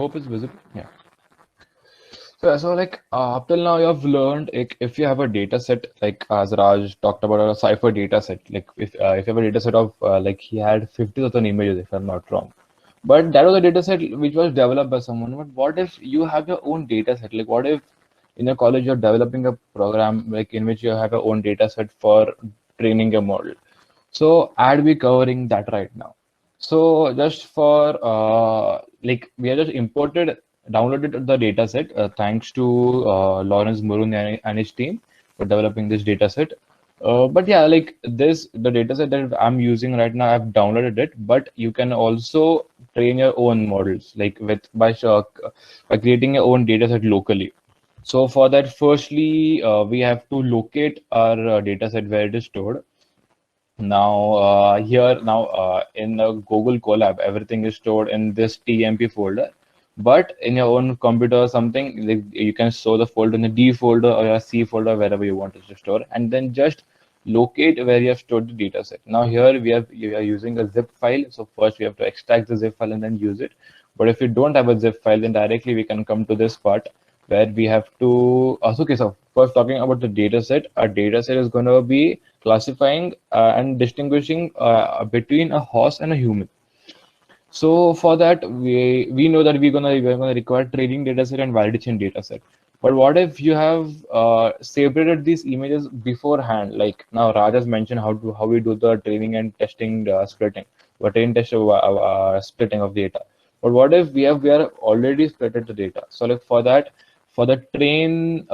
hope it's visible. Yeah. So like up till now, you have learned like, if you have a data set, like as Raj talked about a Cypher data set, like if you have a data set of like he had 50,000 images, if I'm not wrong. But that was a data set which was developed by someone. But what if you have your own data set? Like what if in your college you're developing a program like in which you have your own data set for training a model? So I'd be covering that right now. So just for like we have just downloaded the data set thanks to Lawrence Murun and his team for developing this data set. But yeah, like this, the data set that I'm using right now, I've downloaded it, but you can also train your own models like by creating your own data set locally. So for that, firstly, we have to locate our data set where it is stored. Now, in the Google Colab, everything is stored in this TMP folder. But in your own computer or something, like, you can store the folder in the D folder or your C folder, wherever you want it to store, and then just locate where you have stored the data set. Now here we are using a zip file. So first we have to extract the zip file and then use it. But if you don't have a zip file, then directly we can come to this part where we have to. Okay, so first talking about the data set, a data set is going to be classifying and distinguishing between a horse and a human. So for that, we know that we're gonna require training data set and validation data set. But what if you have separated these images beforehand? Like now, Raj has mentioned how we do the training and testing splitting, or train test splitting of data. But what if we are already splitted the data? So like for that, for the train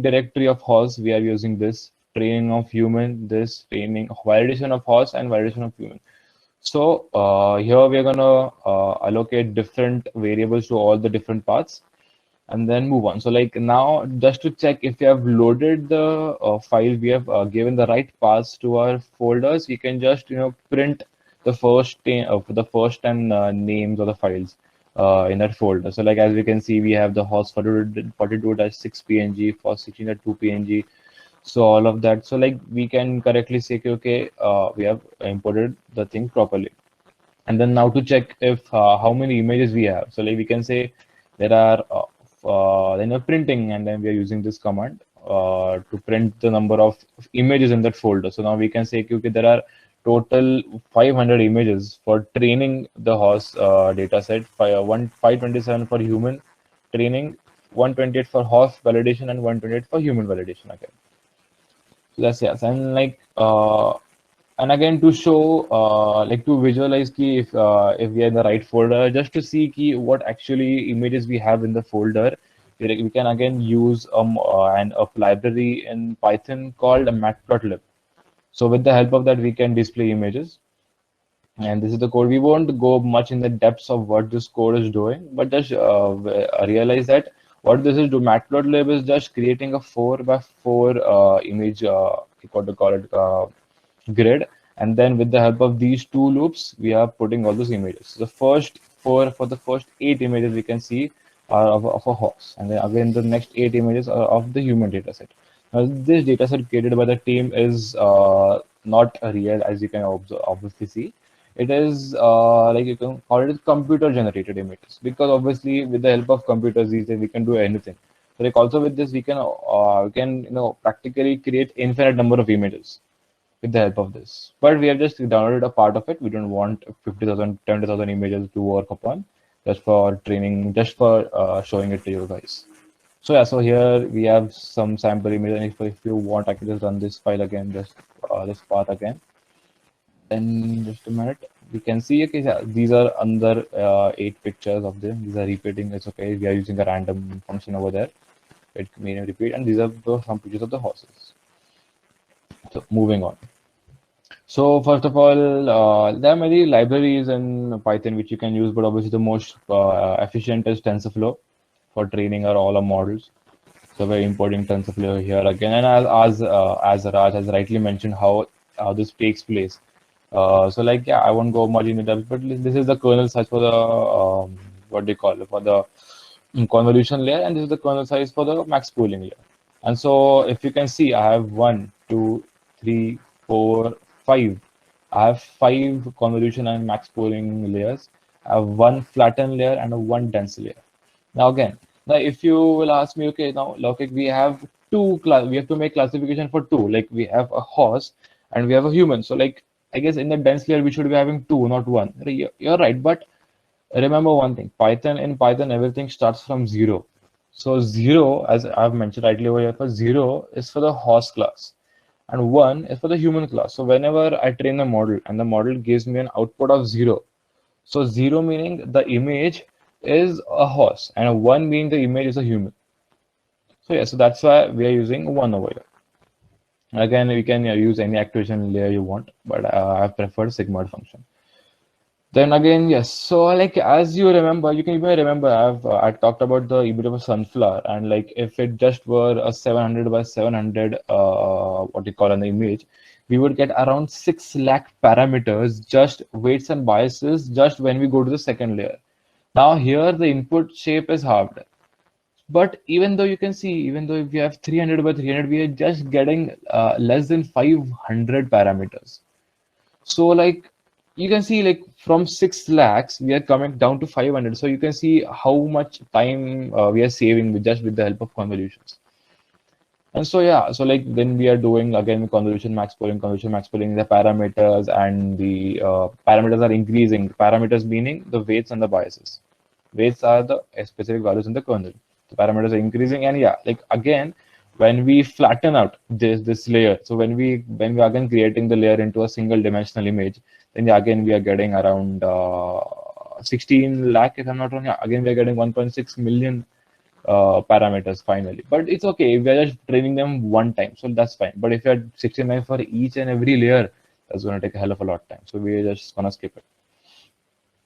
directory of horse, we are using this training of human, this training validation of horse and validation of human. So here we are gonna allocate different variables to all the different paths and then move on. So like now, just to check if you have loaded the file, we have given the right paths to our folders, we can just print the first 10 names of the files in that folder. So like as we can see, we have the host 42-6 PNG for 16.2 PNG. So all of that. So like we can correctly say, okay, we have imported the thing properly. And then now to check if how many images we have. So like we can say there are then we're printing, and then we are using this command to print the number of images in that folder. So now we can say, okay, there are total 500 images for training the horse data set, 527 for human training, 128 for horse validation, and 128 for human validation again. So that's yes, and like and again to show like to visualize key if we are in the right folder, just to see key what actually images we have in the folder. We can again use a library in Python called a matplotlib. So with the help of that, we can display images. And this is the code. We won't go much in the depths of what this code is doing, but just realize that what this is do. Matplotlib is just creating a 4 by 4 image, what to call it, grid, and then with the help of these two loops, we are putting all those images. So the first four for the first 8 images we can see are of a horse, and then again the next 8 images are of the human data set. Now, this data set created by the team is not real, as you can obviously see. It is like you can call it computer generated images, because obviously with the help of computers these days we can do anything. So like also with this we can practically create infinite number of images with the help of this. But we have just downloaded a part of it. We don't want 50,000, 20,000 images to work upon, just for training, just for showing it to you guys. So yeah, so here we have some sample image, and if you want, I can just run this file again, just this path again. Then just a minute, we can see, okay, yeah, these are under 8 pictures of them. These are repeating. It's okay. We are using a random function over there. It may repeat, and these are some pictures of the horses. So moving on. So first of all, there are many libraries in Python which you can use, but obviously the most efficient is TensorFlow for training all our models. So we're importing TensorFlow here again, and as Raj has rightly mentioned, how this takes place. So like yeah, I won't go much into depth, but this is the kernel size for the what do you call it, for the convolution layer, and this is the kernel size for the max pooling layer. And so if you can see, I have 1, 2, 3, 4, 5. I have 5 convolution and max pooling layers. one flattened layer and a one dense layer. Now again, now if you will ask me, okay, now look, we have two class, we have to make classification for two. Like we have a horse and we have a human. So like I guess in the dense layer we should be having two, not one. You're right, but remember one thing: in Python everything starts from zero. So zero, as I've mentioned rightly over here, for zero is for the horse class, and one is for the human class. So whenever I train a model and the model gives me an output of zero, so zero meaning the image is a horse, and one meaning the image is a human. So yeah, so that's why we are using one over here. Again, you can use any activation layer you want, but I preferred sigmoid function. Then again, yes. So like as you remember, you can even remember I talked about the image of a sunflower, and like if it just were a 700 by 700 what you call an image, we would get around 6 lakh parameters, just weights and biases, just when we go to the second layer. Now here the input shape is halved. But even though you can see, even though if we have 300 by 300, we are just getting less than 500 parameters. So like you can see like from 6 lakhs, we are coming down to 500. So you can see how much time we are saving with just with the help of convolutions. And so yeah, so like then we are doing again convolution max pooling, the parameters and the parameters are increasing. Parameters meaning the weights and the biases. Weights are the specific values in the kernel. The parameters are increasing, and yeah, like again, when we flatten out this layer, so when we are again creating the layer into a single dimensional image, then yeah, again we are getting around 16 lakh if I'm not wrong. Yeah, again we are getting 1.6 million parameters finally. But it's okay if we are just training them one time, so that's fine. But if you're 69 for each and every layer, that's going to take a hell of a lot of time. So we're just going to skip it.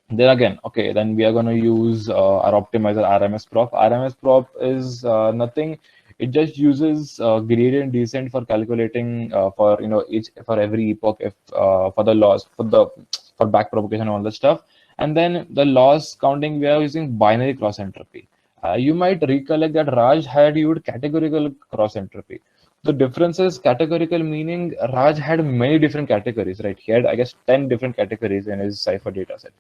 Then again, okay, then we are going to use our optimizer RMS-prop. RMS-prop is nothing. It just uses gradient descent for calculating for each for every epoch if for the loss for back propagation and all that stuff. And then the loss counting, we are using binary cross entropy. You might recollect that Raj had used categorical cross entropy. The difference is categorical meaning Raj had many different categories, right? He had, I guess, 10 different categories in his Cypher dataset,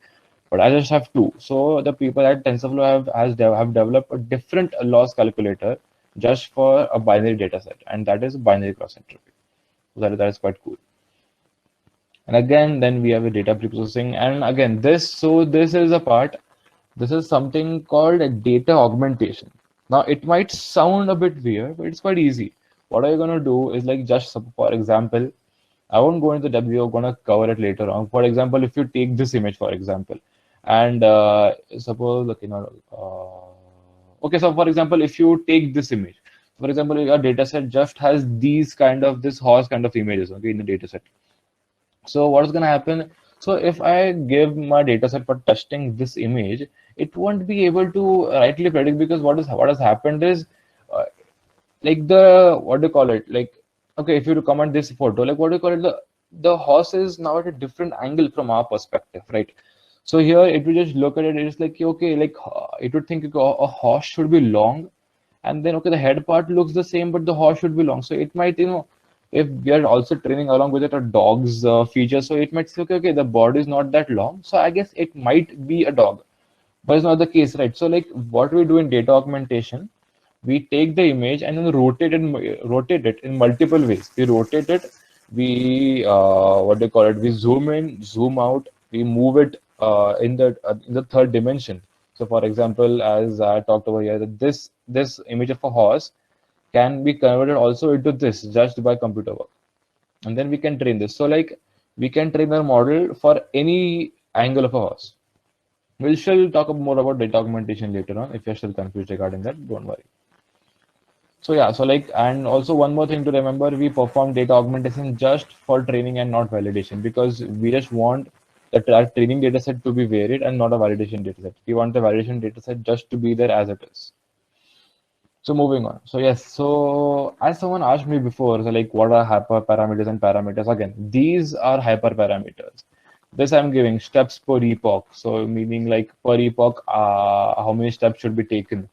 but I just have two. So the people at TensorFlow have developed a different loss calculator just for a binary data set, and that is binary cross entropy. So that is quite cool. And again, then we have a data preprocessing, and again this is a part. This is something called a data augmentation. Now it might sound a bit weird, but it's quite easy. What are you gonna do is like just for example, I won't go into depth. We're gonna cover it later on. For example, if you take this image, for example, and suppose okay, no, okay. So for example, if you take this image, for example, your data set just has these kind of this horse kind of images, okay, in the data set. So what is gonna happen? So if I give my data set for testing this image, it won't be able to rightly predict because what has happened is uh, like the what do you call it, like okay, if you comment this photo, like what do you call it, the horse is now at a different angle from our perspective, right? So here it will just look at it, it's like okay, like it would think a horse should be long, and then okay, the head part looks the same but the horse should be long. So it might, if we are also training along with it a dog's feature, so it might say okay, the body is not that long, so I guess it might be a dog, but it's not the case, right? So like what we do in data augmentation, we take the image and then rotate it in multiple ways. We rotate it, we what do you call it, we zoom in, zoom out, we move it in the third dimension. So for example, as I talked over here, that this image of a horse can be converted also into this just by computer work, and then we can train this. So like we can train our model for any angle of a horse. We'll still talk more about data augmentation later on. If you're still confused regarding that, don't worry. So yeah, so like, and also one more thing to remember, we perform data augmentation just for training and not validation, because we just want our training data set to be varied and not a validation data set. We want the validation data set just to be there as it is. So moving on. So yes, so as someone asked me before, so like what are hyperparameters and parameters? Again, these are hyperparameters. This I'm giving steps per epoch. So meaning like per epoch, how many steps should be taken?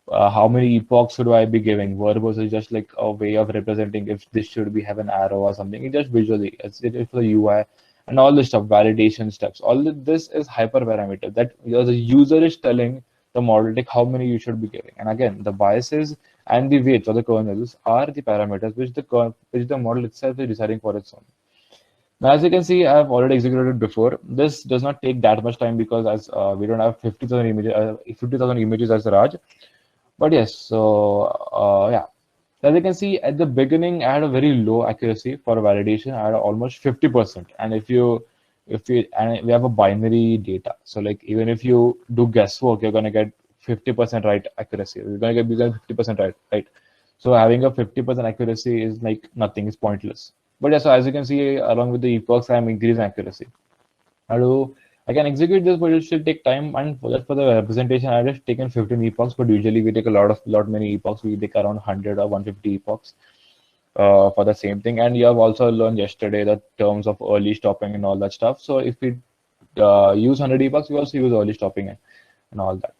How many epochs should I be giving? Verbose is just like a way of representing if this should be have an arrow or something. It just visually, it's for the UI. and all the stuff, validation steps. All of this is hyperparameter that the user is telling the model like how many you should be giving. And again, the biases and the weights or the kernels are the parameters which the model itself is deciding for its own. Now, as you can see, I've already executed it before. This does not take that much time because as we don't have 50,000 images as Raj. But yes, so yeah. As you can see, at the beginning, I had a very low accuracy for validation. I had almost 50%. And and we have a binary data. So like even if you do guesswork, you're gonna get 50% right accuracy. You're gonna get 50% right? So having a 50% accuracy is like nothing, it's pointless. But yeah, so as you can see, along with the epochs, I'm increasing accuracy. I do I can execute this, but it should take time. And for the representation, I've just taken 15 epochs, but usually we take lot many epochs. We take around 100 or 150 epochs for the same thing. And you have also learned yesterday the terms of early stopping and all that stuff. So if we use 100 epochs, we also use early stopping and all that.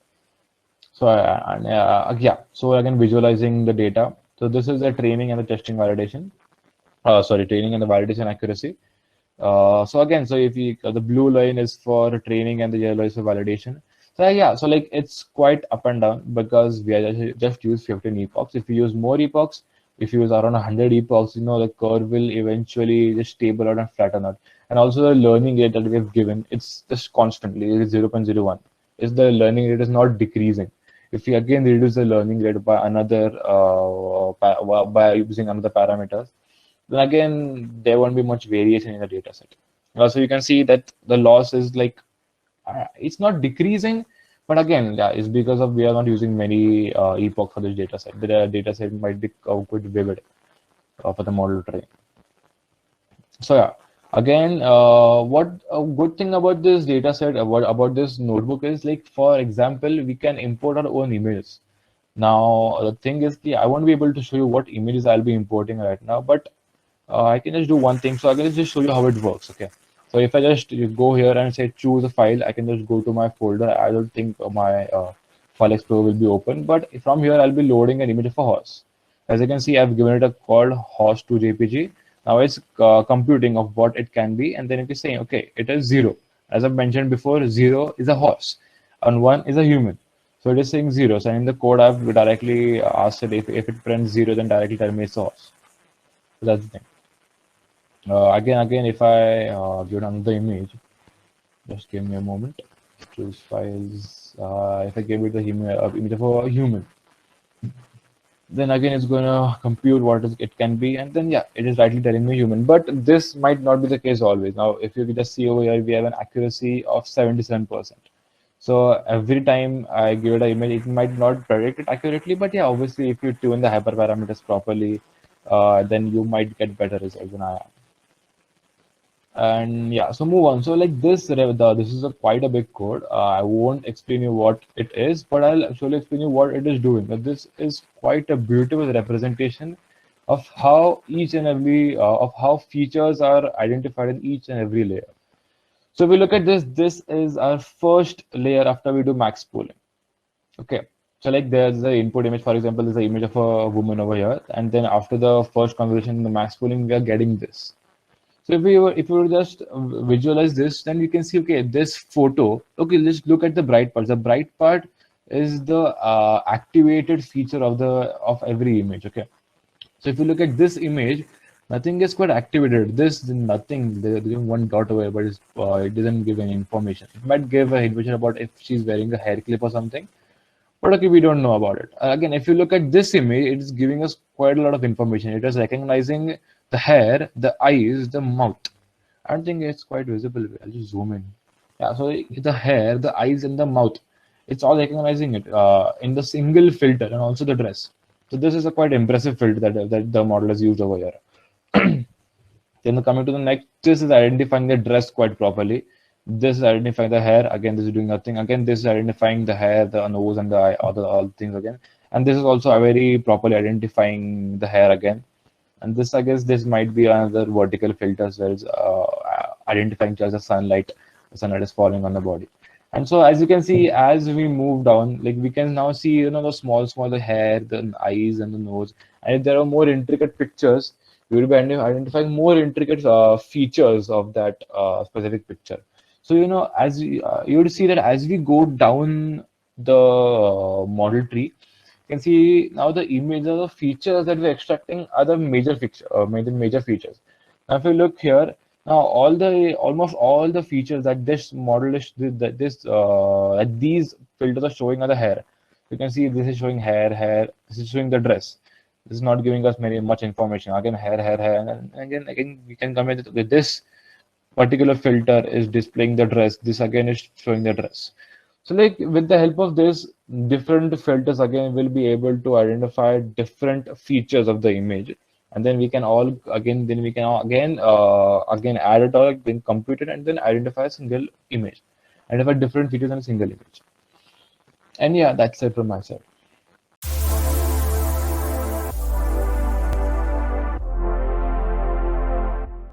So yeah, so again, visualizing the data. So this is the training and the testing validation. Sorry, training and the validation accuracy. So again, so if you the blue line is for training and the yellow is for validation. So yeah, so like it's quite up and down because we are just use 15 epochs. If you use more epochs, if you use around 100 epochs, the curve will eventually just stable out and flatten out. And also the learning rate that we have given, it's just constantly it's 0.01. Is the learning rate is not decreasing. If you again reduce the learning rate by another by using another parameters, then again there won't be much variation in the data set. So you can see that the loss is like it's not decreasing, but again, yeah, it's because of we are not using many epoch for this data set. The data set might be quite vivid for the model train. So yeah, again, what a good thing about this data set, about this notebook is like, for example, we can import our own images. Now, the thing is, I won't be able to show you what images I'll be importing right now, but I can just do one thing. So I can just show you how it works. Okay. So if I just go here and say choose a file, I can just go to my folder. I don't think my file explorer will be open, but from here I'll be loading an image of a horse. As you can see, I've given it a called horse to JPG. Now it's computing of what it can be, and then it is saying, okay, it is 0. As I mentioned before, 0 is a horse, and 1 is a human. So it is saying 0. So in the code, I've directly asked it if it prints 0, then directly tell me it's a horse. So that's the thing. Again, if I give another image, just give me a moment. Choose files. If I give it the image of a human, then again it's gonna compute what it can be, and then yeah, it is rightly telling me human. But this might not be the case always. Now, if you just see over here, we have an accuracy of 77%. So every time I give it an image, it might not predict it accurately, but yeah, obviously if you tune the hyperparameters properly, then you might get better results than I am. And yeah, so move on. So like this is a quite a big code. I won't explain you what it is, but I'll actually explain you what it is doing. But this is quite a beautiful representation of how each and every of how features are identified in each and every layer. So if we look at this, this is our first layer after we do max pooling. Okay. So like there's the input image, for example, there's the image of a woman over here, and then after the first conversation in the max pooling, we are getting this. So if we were just visualize this, then you can see, okay, this photo. Okay, let's look at the bright part. The bright part is the activated feature of every image. Okay, so if you look at this image, nothing is quite activated. This nothing. They're giving one dot away, but it doesn't give any information. It might give a information about if she's wearing a hair clip or something. But okay, we don't know about it. Again, if you look at this image, it's giving us quite a lot of information. It is recognizing the hair, the eyes, the mouth. I don't think it's quite visible. I'll just zoom in. Yeah, so the hair, the eyes, and the mouth, it's all recognizing it in the single filter and also the dress. So this is a quite impressive filter that the model has used over here. Then coming to the next, this is identifying the dress quite properly. This is identifying the hair. Again, this is doing nothing. Again, this is identifying the hair, the nose, and the eye, all things again. And this is also a very properly identifying the hair again. And this, I guess, this might be another vertical filters where it's identifying just the sunlight is falling on the body. And so, as you can see, as we move down, like we can now see, the small, the hair, the eyes, and the nose. And if there are more intricate pictures, we will be identifying more intricate features of that specific picture. So, as you would see that as we go down the model tree, you can see now the images of the features that we're extracting are the major features. Now, if you look here, now almost all the features that this model is that these filters are showing are the hair. You can see this is showing hair. This is showing the dress. This is not giving us much information. Again, hair, and again we can come with this particular filter is displaying the dress. This again is showing the dress. So like with the help of this, different filters again will be able to identify different features of the image, and then we can again add it all, then compute it, and then identify a single image, identify different features in a single image. And yeah, that's it from my side.